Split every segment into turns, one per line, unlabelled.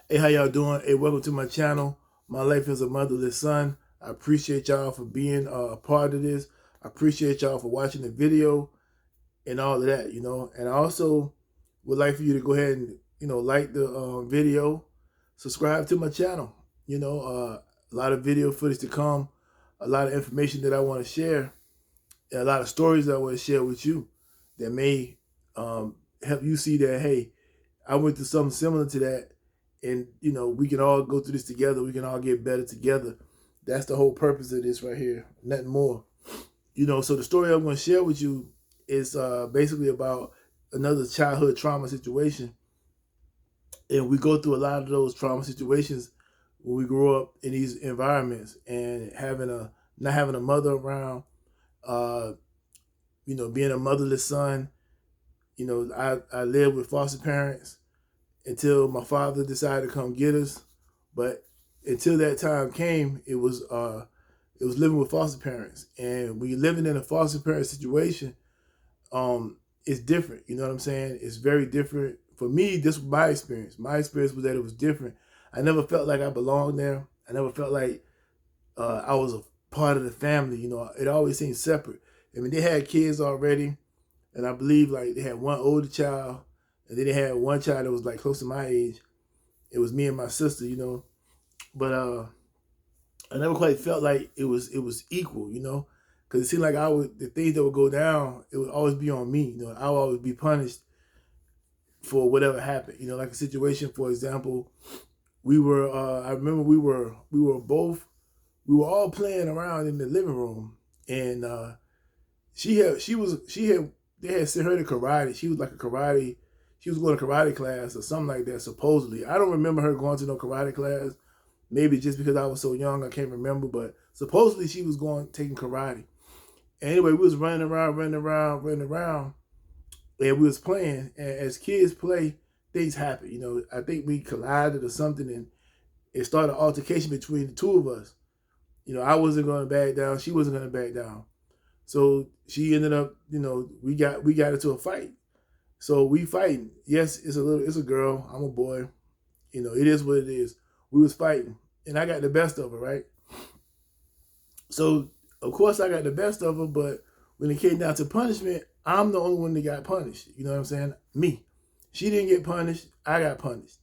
Hey, how y'all doing? Hey, welcome to my channel. My life as a motherless son. I appreciate y'all for being a part of this. I appreciate y'all for watching the video and all of that. And I also would like for you to go ahead and, like the video, subscribe to my channel. A lot of video footage to come, a lot of information that I want to share, and a lot of stories that I want to share with you that may help you see that, hey, I went through something similar to that, and we can all go through this together. We can all get better together. That's the whole purpose of this right here, nothing more. So the story I'm going to share with you is basically about another childhood trauma situation, and we go through a lot of those trauma situations when we grow up in these environments and having a not having a mother around, uh, being a motherless son. I lived with foster parents until my father decided to come get us. But until that time came, it was living with foster parents. And when you're living in a foster parent situation, it's different. You know what I'm saying? It's very different. For me, this was my experience. My experience was that it was different. I never felt like I belonged there. I never felt like I was a part of the family. It always seemed separate. I mean, they had kids already, and I believe like they had one older child, and then they had one child that was like close to my age. It was me and my sister. But I never quite felt like it was equal. Because it seemed like the things that would go down, it would always be on me. I would always be punished for whatever happened. Like a situation, for example, I remember we were all playing around in the living room, and they had sent her to karate. She was like a karate. She was going to karate class or something like that. Supposedly, I don't remember her going to no karate class. Maybe just because I was so young, I can't remember. But supposedly, she was going taking karate. Anyway, we was running around, and we was playing. And as kids play, things happen. I think we collided or something, and it started an altercation between the two of us. I wasn't going to back down. She wasn't going to back down. So she ended up, we got into a fight. So we fighting. Yes, it's a girl. I'm a boy. It is what it is. We was fighting, and I got the best of her, right? So of course I got the best of her, but when it came down to punishment, I'm the only one that got punished. You know what I'm saying? Me. She didn't get punished. I got punished.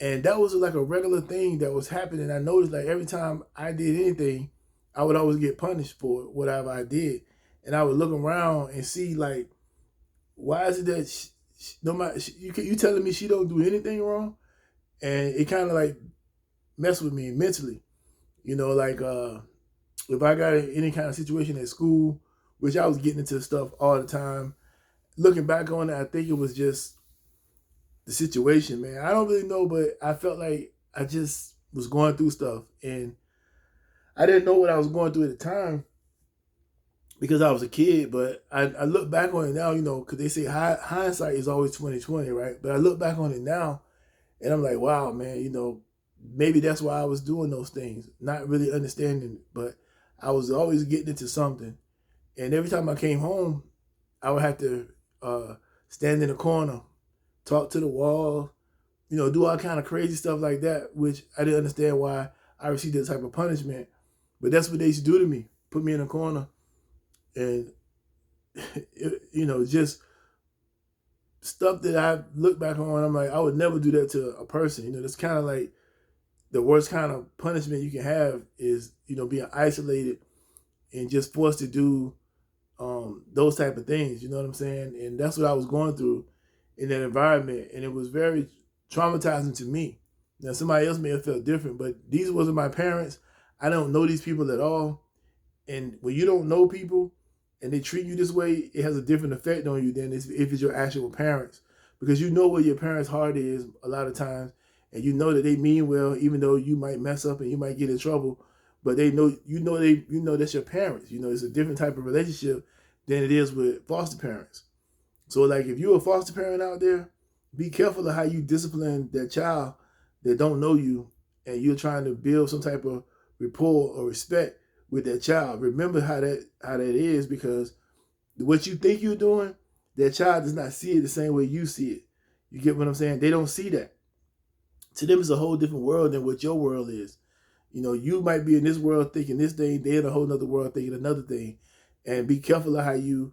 And that was like a regular thing that was happening. I noticed like every time I did anything, I would always get punished for whatever I did. And I would look around and see like, why is it that no matter you telling me she don't do anything wrong? And it kind of like messed with me mentally. Like if I got in any kind of situation at school, which I was getting into stuff all the time. Looking back on it, I think it was just the situation, man. I don't really know, but I felt like I just was going through stuff, and I didn't know what I was going through at the time because I was a kid. But I look back on it now, because they say hindsight is always 2020, right? But I look back on it now, and I'm like, wow, man. Maybe that's why I was doing those things, not really understanding, but I was always getting into something. And every time I came home, I would have to stand in a corner, talk to the wall, do all kind of crazy stuff like that, which I didn't understand why I received that type of punishment. But that's what they used to do to me, put me in a corner, and just stuff that I look back on. I'm like, I would never do that to a person. That's kind of like the worst kind of punishment you can have is being isolated and just forced to do those type of things. You know what I'm saying? And that's what I was going through in that environment, and it was very traumatizing to me. Now somebody else may have felt different, but these wasn't my parents. I don't know these people at all, and when you don't know people and they treat you this way, it has a different effect on you than if it's your actual parents, because you know where your parents' heart is a lot of times, and you know that they mean well, even though you might mess up and you might get in trouble. But they know that's your parents. It's a different type of relationship than it is with foster parents. So like if you're a foster parent out there, be careful of how you discipline that child that don't know you, and you're trying to build some type of rapport or respect with that child. Remember how that is, because what you think you're doing, that child does not see it the same way you see it. You get what I'm saying? They don't see that. To them, it's a whole different world than what your world is. You know, you might be in this world thinking this thing, they're in a whole other world thinking another thing. And be careful of how you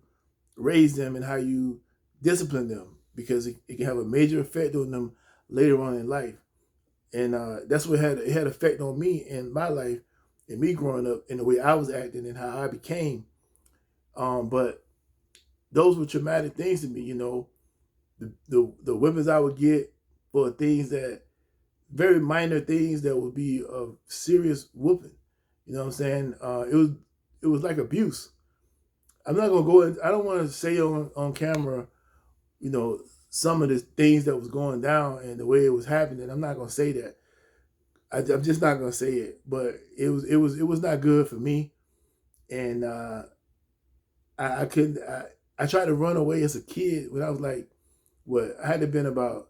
raise them and how you discipline them, because it can have a major effect on them later on in life. And that's what it had effect on me in my life and me growing up in the way I was acting and how I became. But those were traumatic things to me, you know. The whippings I would get for things that very minor things that would be a serious whooping. You know what I'm saying? It was like abuse. I'm not gonna go in, I don't want to say on camera, you know, some of the things that was going down and the way it was happening. I'm not gonna say that. I'm just not gonna say it. But it was not good for me. And I couldn't. I tried to run away as a kid when I was like, what? I had to been about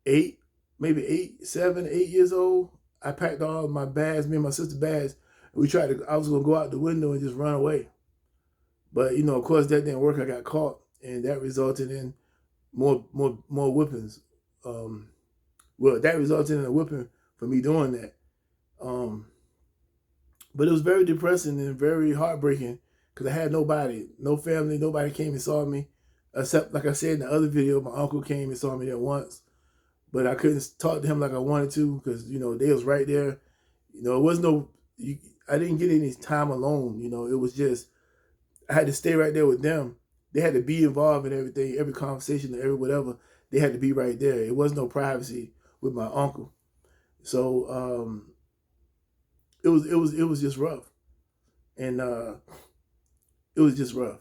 8, maybe 8, 7, 8 years old. I packed all my bags, me and my sister bags, and we tried to. I was gonna go out the window and just run away. But you know, of course, that didn't work. I got caught, and that resulted in more whippings. Um, well, that resulted in a whipping for me doing that. Um, but it was very depressing and very heartbreaking because I had nobody, no family, nobody came and saw me, except like I said in the other video, my uncle came and saw me there once, but I couldn't talk to him like I wanted to because you know they was right there. You know, it was no, you, I didn't get any time alone. You know, it was just I had to stay right there with them. They had to be involved in everything, every conversation, every whatever. They had to be right there. It was no privacy with my uncle. So it was just rough, and it was just rough.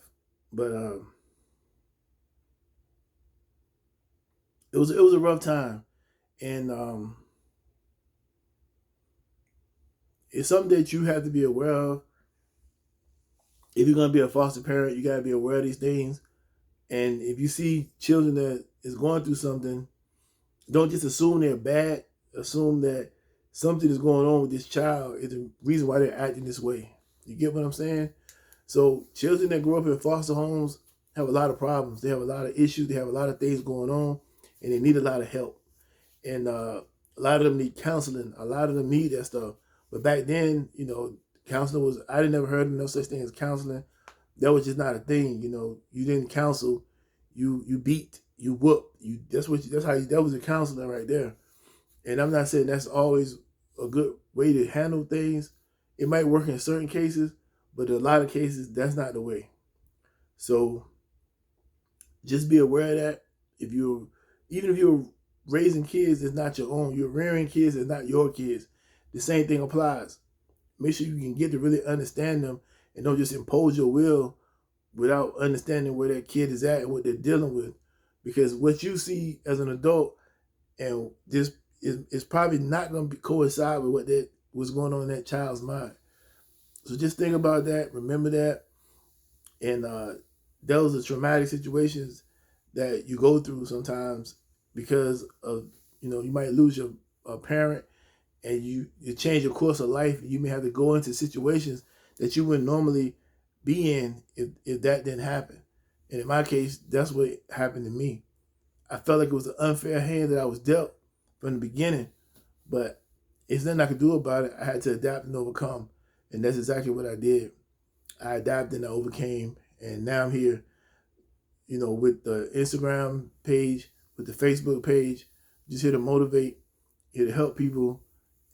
But it was a rough time, and it's something that you have to be aware of. If you're gonna be a foster parent, you gotta be aware of these things. And if you see children that is going through something, don't just assume they're bad. Assume that something is going on with this child is the reason why they're acting this way. You get what I'm saying? So children that grow up in foster homes have a lot of problems. They have a lot of issues. They have a lot of things going on, and they need a lot of help. And a lot of them need counseling. A lot of them need that stuff. But back then, you know, counseling was, I didn't never heard of no such thing as counseling. That was just not a thing. You know, you didn't counsel, you beat, you whoop. That's how that was a counseling right there. And I'm not saying that's always a good way to handle things. It might work in certain cases, but in a lot of cases that's not the way. So just be aware of that. If you're Even if you're raising kids that's not your own, you're rearing kids that's not your kids, the same thing applies. Make sure you can get to really understand them and don't just impose your will without understanding where that kid is at and what they're dealing with. Because what you see as an adult and this is probably not going to coincide with what's going on in that child's mind. So just think about that. Remember that. And those are traumatic situations that you go through sometimes because of, you know, you might lose your parent, and you change your course of life. You may have to go into situations that you wouldn't normally be in if that didn't happen. And in my case, that's what happened to me. I felt like it was an unfair hand that I was dealt from the beginning, but it's nothing I could do about it. I had to adapt and overcome, and that's exactly what I did. I adapted and I overcame, and now I'm here, you know, with the Instagram page, with the Facebook page, just here to motivate, here to help people,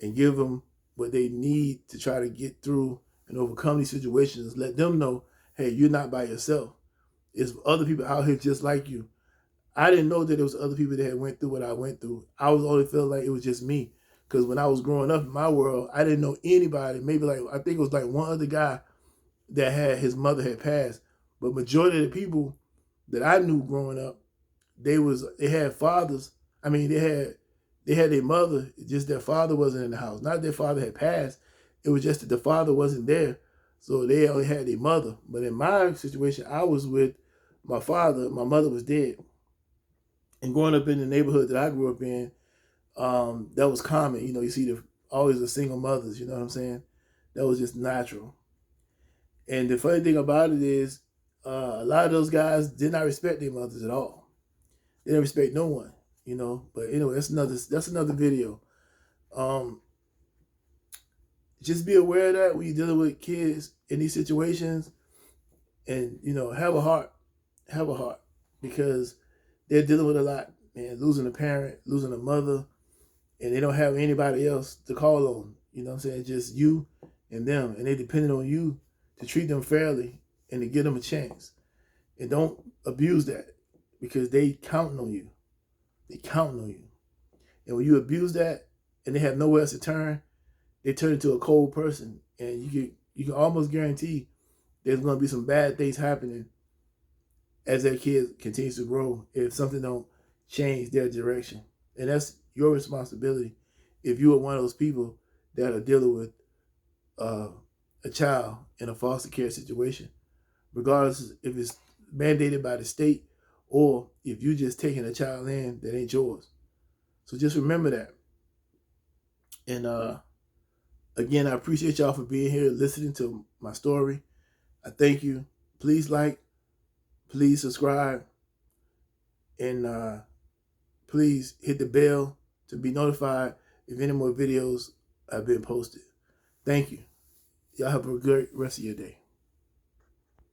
and give them what they need to try to get through and overcome these situations. Let them know, hey, you're not by yourself. There's other people out here just like you. I didn't know that there was other people that had went through what I went through. I was only feeling like it was just me. Because when I was growing up in my world, I didn't know anybody. Maybe like, I think it was like one other guy that had, his mother had passed. But majority of the people that I knew growing up, they had fathers. I mean, they had their mother, just their father wasn't in the house. Not their father had passed. It was just that the father wasn't there. So they only had their mother. But in my situation, I was with my father. My mother was dead. And growing up in the neighborhood that I grew up in, that was common. You know, you see always the single mothers, you know what I'm saying? That was just natural. And the funny thing about it is, a lot of those guys did not respect their mothers at all. They didn't respect no one. you know. But anyway, that's another video. Just be aware of that when you're dealing with kids in these situations, and you know, have a heart, because they're dealing with a lot, man. Losing a parent, losing a mother, and they don't have anybody else to call on. You know what I'm saying? Just you and them, and they depending on you to treat them fairly and to give them a chance. And don't abuse that, because they counting on you. They counting on you. And when you abuse that and they have nowhere else to turn, they turn into a cold person. And you can almost guarantee there's going to be some bad things happening as that kid continues to grow if something don't change their direction. And that's your responsibility if you are one of those people that are dealing with a child in a foster care situation, regardless if it's mandated by the state or if you just taking a child in that ain't yours. So just remember that. And again, I appreciate y'all for being here, listening to my story. I thank you. Please like, please subscribe, and please hit the bell to be notified if any more videos have been posted. Thank you. Y'all have a great rest of your day.